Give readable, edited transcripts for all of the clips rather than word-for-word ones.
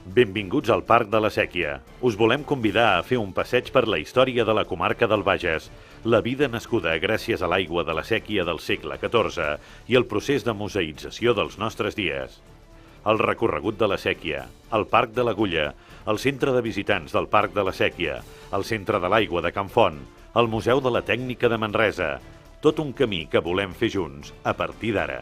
Benvinguts al Parc de la Sèquia. Us volem convidar a fer un passeig per la història de la comarca del Bages, la vida nascuda gràcies a l'aigua de la sèquia del segle XIV i el procés de museïtzació dels nostres dies. El recorregut de la sèquia, el Parc de l'Agulla, el centre de visitants del Parc de la Sèquia, el centre de l'aigua de Can Font, el Museu de la Tècnica de Manresa. Tot un camí que volem fer junts a partir d'ara.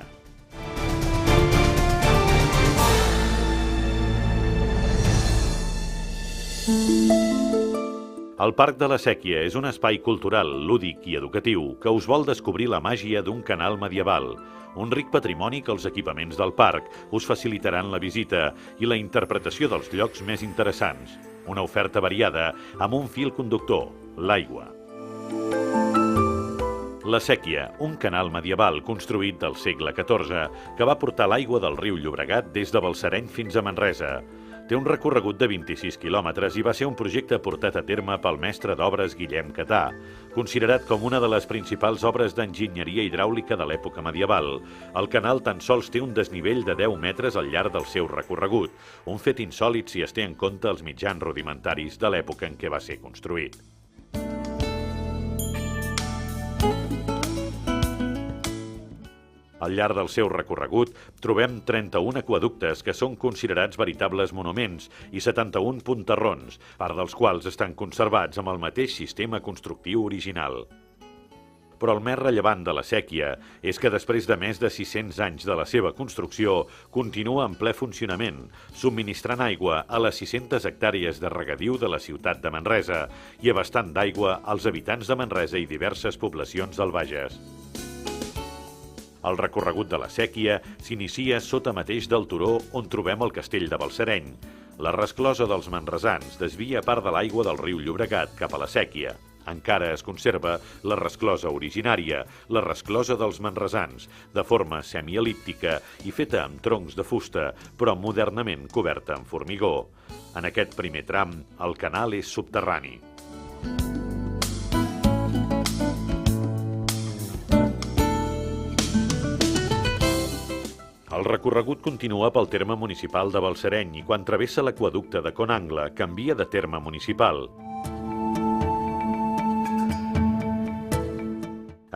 El Parc de la Sèquia és un espai cultural, lúdic i educatiu que us vol descobrir la màgia d'un canal medieval, un ric patrimoni que els equipaments del parc us facilitaran la visita i la interpretació dels llocs més interessants. Una oferta variada amb un fil conductor, l'aigua. La Sèquia, un canal medieval construït del segle XIV que va portar l'aigua del riu Llobregat des de Balsareny fins a Manresa. Té un recorregut de 26 quilòmetres i va ser un projecte portat a terme pel mestre d'obres Guillem Catà, considerat com una de les principals obres d'enginyeria hidràulica de l'època medieval. El canal tan sols té un desnivell de 10 metres al llarg del seu recorregut, un fet insòlit si es té en compte els mitjans rudimentaris de l'època en què va ser construït. Al llarg del seu recorregut trobem 31 aqüeductes que són considerats veritables monuments i 71 punterrons, part dels quals estan conservats amb el mateix sistema constructiu original. Però el més rellevant de la sèquia és que després de més de 600 anys de la seva construcció continua en ple funcionament, subministrant aigua a les 600 hectàrees de regadiu de la ciutat de Manresa i abastant d'aigua als habitants de Manresa i diverses poblacions del Bages. El recorregut de la sèquia s'inicia sota mateix del turó on trobem el castell de Balsareny. La resclosa dels manresans desvia part de l'aigua del riu Llobregat cap a la sèquia. Encara es conserva la resclosa originària, la resclosa dels manresans, de forma semielíptica i feta amb troncs de fusta, però modernament coberta amb formigó. En aquest primer tram, el canal és subterrani. El recorregut continua pel terme municipal de Balsareny i quan travessa l'aqüeducte de Conangle canvia de terme municipal.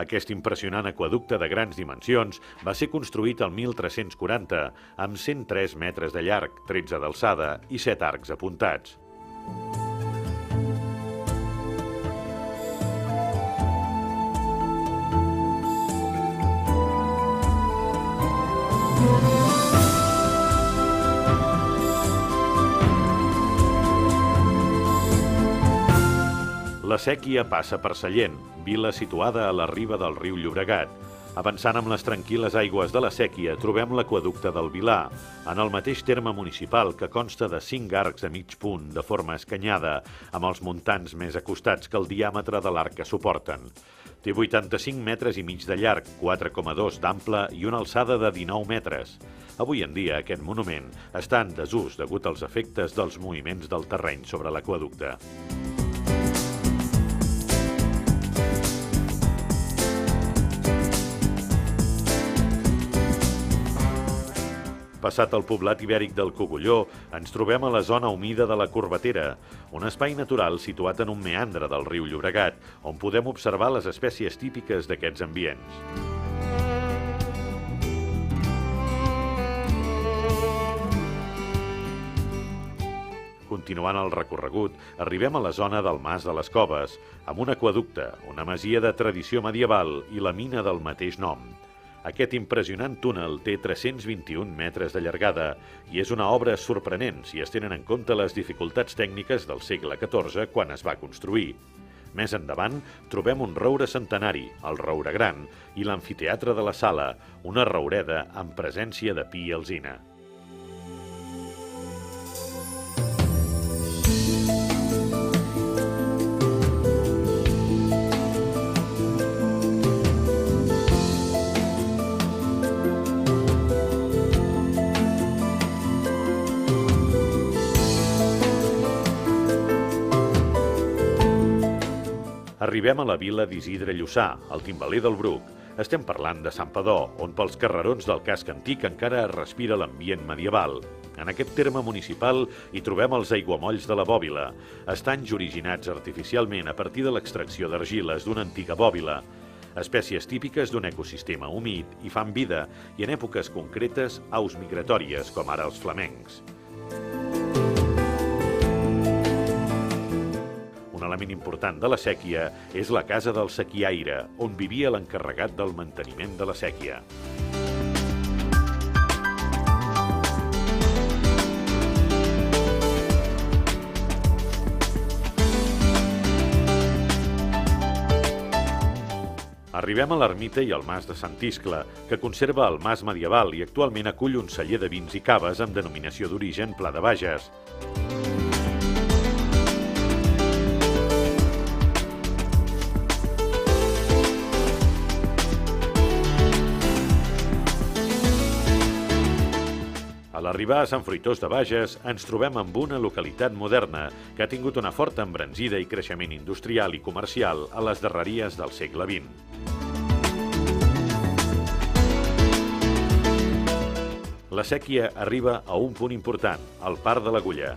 Aquest impressionant aqüeducte de grans dimensions va ser construït el 1340 amb 103 metres de llarg, 13 d'alçada i 7 arcs apuntats. La sèquia passa per Sallent, vila situada a la riba del riu Llobregat. Avançant amb les tranquil·les aigües de la sèquia trobem l'aqüeducte del Vilar, en el mateix terme municipal que consta de 5 arcs a mig punt de forma escanyada, amb els muntants més acostats que el diàmetre de l'arc que suporten. Té 85 metres i mig de llarg, 4,2 d'ample i una alçada de 19 metres. Avui en dia aquest monument està en desús degut als efectes dels moviments del terreny sobre l'aqüeducte. Passat el poblat ibèric del Cogulló, ens trobem a la zona humida de la Corbatera, un espai natural situat en un meandre del riu Llobregat, on podem observar les espècies típiques d'aquests ambients. Continuant el recorregut, arribem a la zona del Mas de les Coves, amb un aqüeducte, una masia de tradició medieval i la mina del mateix nom. Aquest impressionant túnel té 321 metres de llargada i és una obra sorprenent si es tenen en compte les dificultats tècniques del segle XIV quan es va construir. Més endavant trobem un roure centenari, el Roure Gran, i l'amfiteatre de la Sala, una roureda amb presència de pi i alzina. Arribem a la vila d'Isidre Lluçà, al timbaler del Bruc. Estem parlant de Santpedor, on pels carrerons del casc antic encara es respira l'ambient medieval. En aquest terme municipal hi trobem els aiguamolls de la bòbila, estanys originats artificialment a partir de l'extracció d'argiles d'una antiga bòbila, espècies típiques d'un ecosistema humit i fan vida, i en èpoques concretes aus migratòries, com ara els flamencs. Un element important de la séquia és la casa del sequiaire, on vivia l'encarregat del manteniment de la séquia. Arribem a l'ermita i al mas de Sant Iscle, que conserva el mas medieval i actualment acull un celler de vins i caves amb denominació d'origen Pla de Bages. A l'arribar a Sant Fruitós de Bages ens trobem amb una localitat moderna que ha tingut una forta embranzida i creixement industrial i comercial a les darreries del segle XX. La séquia arriba a un punt important, el Parc de l'Agulla.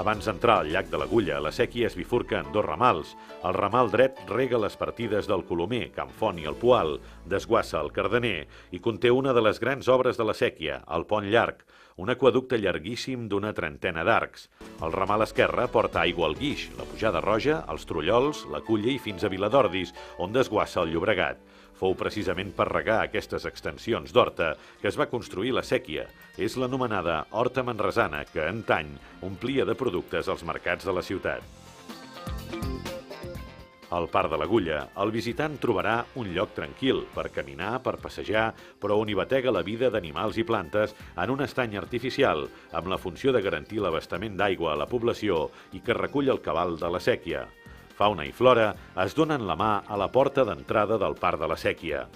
Abans d'entrar al llac de l'Agulla, la séquia es bifurca en dos ramals. El ramal dret rega les partides del Colomer, Can Font i el Poal, desguassa el Cardener i conté una de les grans obres de la séquia, el Pont Llarg, un aqüeducte llarguíssim d'una trentena d'arcs. El ramal esquerre porta aigua al Guix, la Pujada Roja, els Trullols, la Culla i fins a Viladordis, on desguassa el Llobregat. Fou precisament per regar aquestes extensions d'horta que es va construir la séquia. És l'anomenada Horta Manresana, que antany omplia de productes els mercats de la ciutat. Al Parc de l'Agulla, el visitant trobarà un lloc tranquil per caminar, per passejar, però on hi batega la vida d'animals i plantes en un estany artificial, amb la funció de garantir l'abastament d'aigua a la població i que recull el cabal de la séquia. Fauna i flora es donen la mà a la porta d'entrada del Parc de la Séquia.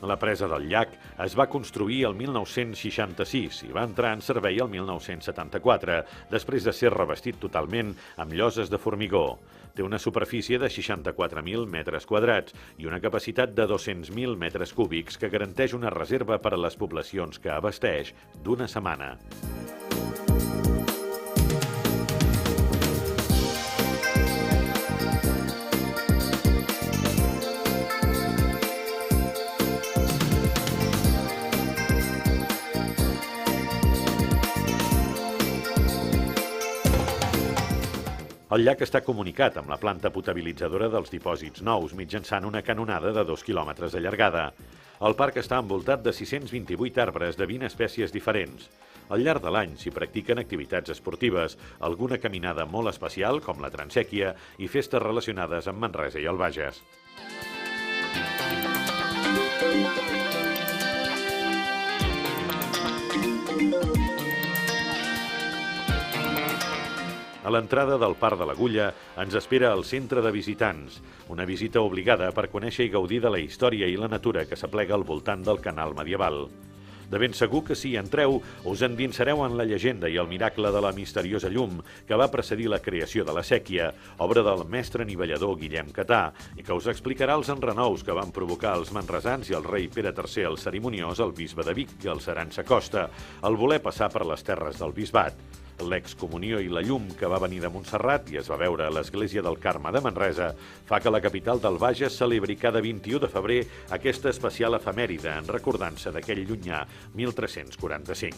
La presa del llac es va construir el 1966 i va entrar en servei el 1974, després de ser revestit totalment amb lloses de formigó. Té una superfície de 64.000 metres quadrats i una capacitat de 200.000 metres cúbics que garanteix una reserva per a les poblacions que abasteix d'una setmana. El llac està comunicat amb la planta potabilitzadora dels dipòsits nous mitjançant una canonada de 2 quilòmetres de llargada. El parc està envoltat de 628 arbres de 20 espècies diferents. Al llarg de l'any s'hi practiquen activitats esportives, alguna caminada molt especial, com la Transèquia, i festes relacionades amb Manresa i el Bages. A l'entrada del Parc de l'Agulla ens espera el centre de visitants, una visita obligada per conèixer i gaudir de la història i la natura que s'aplega al voltant del canal medieval. De ben segur que si hi entreu, us endinsareu en la llegenda i el miracle de la misteriosa llum que va precedir la creació de la séquia, obra del mestre anivellador Guillem Catà, i que us explicarà els enrenous que van provocar els manresans i el rei Pere III el Cerimoniós, el bisbe de Vic i el Arança Costa, al voler passar per les terres del bisbat. L'excomunió i la llum que va venir de Montserrat i es va veure a l'església del Carme de Manresa fa que la capital del Bages celebri cada 21 de febrer aquesta especial efemèride en recordança d'aquell llunyà 1345.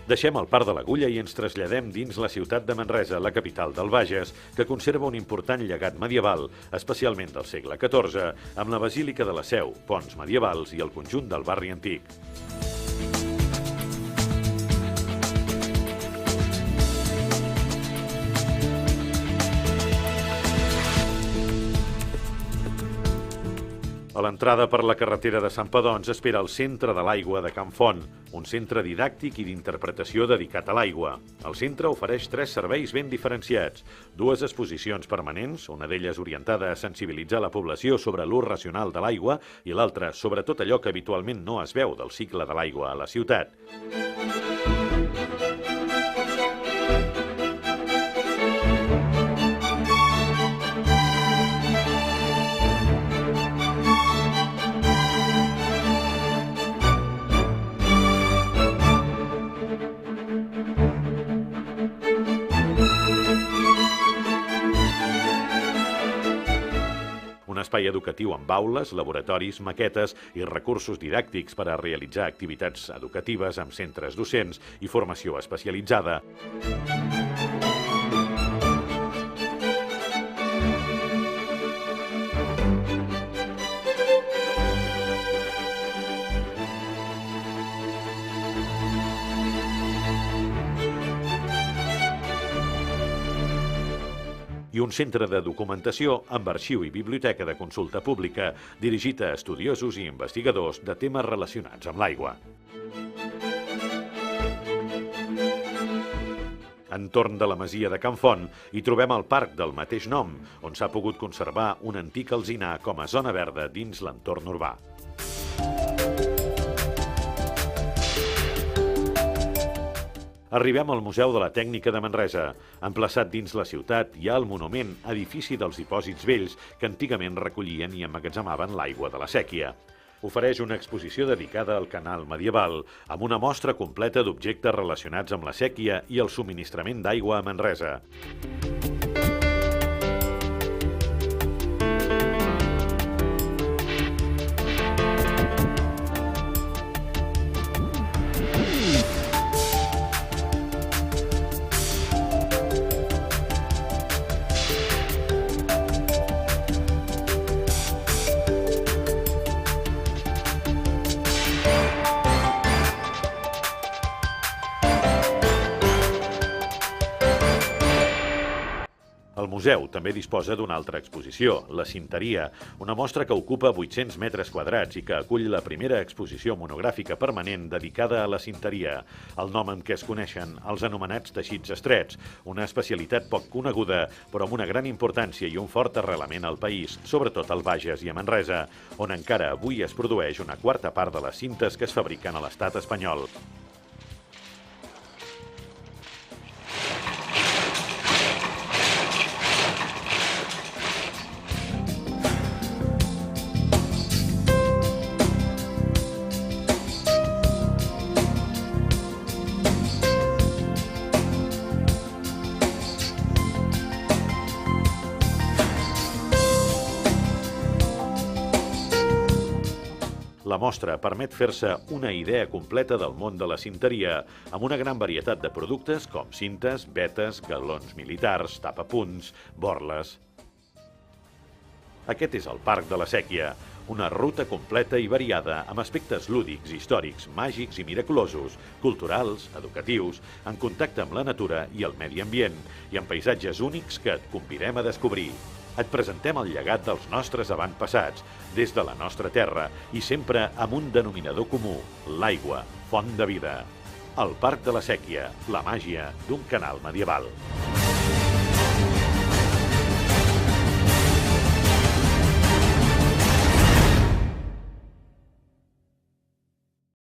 Deixem el Parc de l'Agulla i ens traslladem dins la ciutat de Manresa, la capital del Bages, que conserva un important llegat medieval, especialment del segle XIV, amb la Basílica de la Seu, ponts medievals i el conjunt del barri antic. A l'entrada per la carretera de Santpedor ens espera el Centre de l'Aigua de Can Font, un centre didàctic i d'interpretació dedicat a l'aigua. El centre ofereix 3 serveis ben diferenciats, 2 exposicions permanents, una d'elles orientada a sensibilitzar la població sobre l'ús racional de l'aigua i l'altra sobre tot allò que habitualment no es veu del cicle de l'aigua a la ciutat. espai educatiu amb aules, laboratoris, maquetes i recursos didàctics per a realitzar activitats educatives amb centres docents i formació especialitzada. I un centre de documentació amb arxiu i biblioteca de consulta pública dirigit a estudiosos i investigadors de temes relacionats amb l'aigua. Entorn de la masia de Can Font hi trobem el parc del mateix nom, on s'ha pogut conservar un antic alzinar com a zona verda dins l'entorn urbà. Arribem al Museu de la Tècnica de Manresa. Emplaçat dins la ciutat hi ha el monument edifici dels dipòsits vells que antigament recollien i emmagatzemaven l'aigua de la séquia. Ofereix una exposició dedicada al canal medieval, amb una mostra completa d'objectes relacionats amb la séquia i el subministrament d'aigua a Manresa. El museu també disposa d'una altra exposició, la Cinteria, una mostra que ocupa 800 metres quadrats i que acull la primera exposició monogràfica permanent dedicada a la cinteria, el nom amb què es coneixen els anomenats teixits estrets, una especialitat poc coneguda, però amb una gran importància i un fort arrelament al país, sobretot al Bages i a Manresa, on encara avui es produeix una quarta part de les cintes que es fabriquen a l'estat espanyol. La mostra permet fer-se una idea completa del món de la cinteria, amb una gran varietat de productes com cintes, vetes, galons militars, tapapunts, borles. Aquest és el Parc de la Séquia, una ruta completa i variada amb aspectes lúdics, històrics, màgics i miraculosos, culturals, educatius, en contacte amb la natura i el medi ambient, i amb paisatges únics que et convidem a descobrir. Et presentem el llegat dels nostres avantpassats, des de la nostra terra, i sempre amb un denominador comú, l'aigua, font de vida. El Parc de la Séquia, la màgia d'un canal medieval.